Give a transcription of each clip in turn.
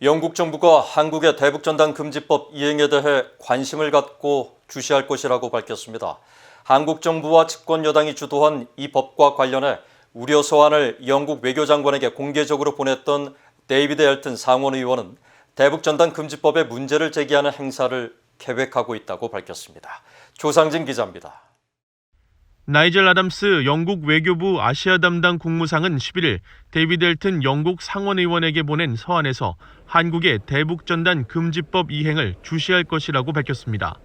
영국 정부가 한국의 대북전단 금지법 이행에 대해 관심을 갖고 주시할 것이라고 밝혔습니다. 한국 정부와 집권 여당이 주도한 이 법과 관련해 우려 서한을 영국 외교장관에게 공개적으로 보냈던 데이비드 엘튼 상원 의원은 대북전단 금지법에 문제를 제기하는 행사를 계획하고 있다고 밝혔습니다. 조상진 기자입니다. 나이젤 아담스 영국 외교부 아시아 담당 국무상은 11일 데이비드 엘튼 영국 상원의원에게 보낸 서한에서 한국의 대북전단 금지법 이행을 주시할 것이라고 밝혔습니다.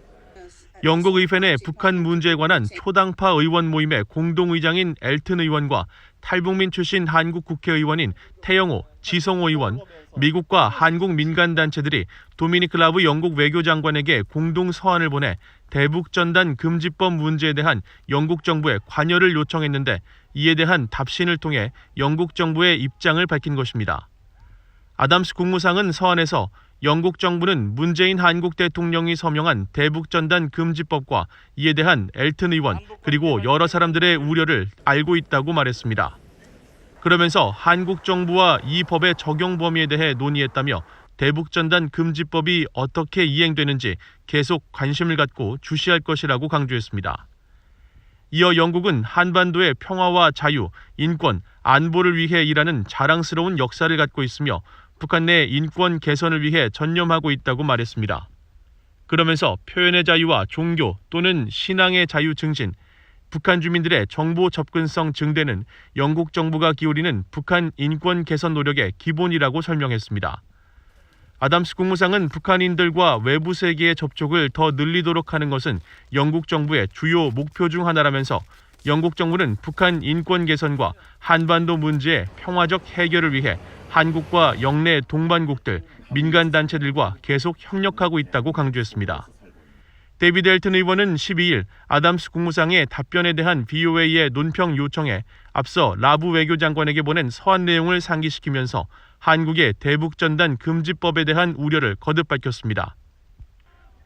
영국 의회 내 북한 문제에 관한 초당파 의원 모임의 공동의장인 엘튼 의원과 탈북민 출신 한국 국회의원인 태영호, 지성호 의원, 미국과 한국 민간단체들이 도미니크 라브 영국 외교장관에게 공동 서한을 보내 대북전단 금지법 문제에 대한 영국 정부의 관여를 요청했는데 이에 대한 답신을 통해 영국 정부의 입장을 밝힌 것입니다. 아담스 국무상은 서한에서 영국 정부는 문재인 한국 대통령이 서명한 대북전단 금지법과 이에 대한 엘튼 의원 그리고 여러 사람들의 우려를 알고 있다고 말했습니다. 그러면서 한국 정부와 이 법의 적용 범위에 대해 논의했다며 대북전단 금지법이 어떻게 이행되는지 계속 관심을 갖고 주시할 것이라고 강조했습니다. 이어 영국은 한반도의 평화와 자유, 인권, 안보를 위해 일하는 자랑스러운 역사를 갖고 있으며 북한 내 인권 개선을 위해 전념하고 있다고 말했습니다. 그러면서 표현의 자유와 종교 또는 신앙의 자유 증진, 북한 주민들의 정보 접근성 증대는 영국 정부가 기울이는 북한 인권 개선 노력의 기본이라고 설명했습니다. 아담스 국무상은 북한인들과 외부 세계의 접촉을 더 늘리도록 하는 것은 영국 정부의 주요 목표 중 하나라면서 영국 정부는 북한 인권 개선과 한반도 문제의 평화적 해결을 위해 한국과 영내 동반국들, 민간단체들과 계속 협력하고 있다고 강조했습니다. 데이비드 엘튼 의원은 12일 아담스 국무상의 답변에 대한 VOA의 논평 요청에 앞서 라브 외교장관에게 보낸 서한 내용을 상기시키면서 한국의 대북전단 금지법에 대한 우려를 거듭 밝혔습니다.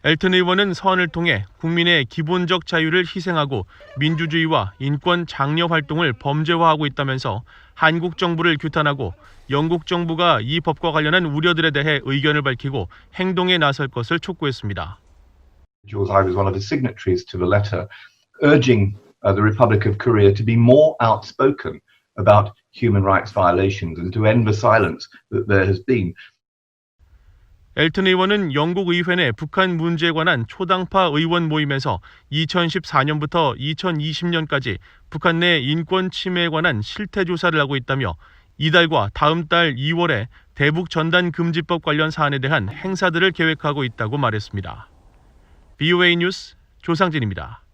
엘튼 의원은 서한을 통해 국민의 기본적 자유를 희생하고 민주주의와 인권 장려 활동을 범죄화하고 있다면서 한국 정부를 규탄하고 영국 정부가 이 법과 관련한 우려들에 대해 의견을 밝히고 행동에 나설 것을 촉구했습니다. I was one of the signatories to the letter urging the Republic of Korea to be more outspoken about human rights violations and to end the silence that there has been. 엘튼 의원은 영국 의회 내 북한 문제에 관한 초당파 의원 모임에서 2014년부터 2020년까지 북한 내 인권 침해에 관한 실태 조사를 하고 있다며 이달과 다음 달 2월에 대북 전단 금지법 관련 사안에 대한 행사들을 계획하고 있다고 말했습니다. VOA 뉴스 조상진입니다.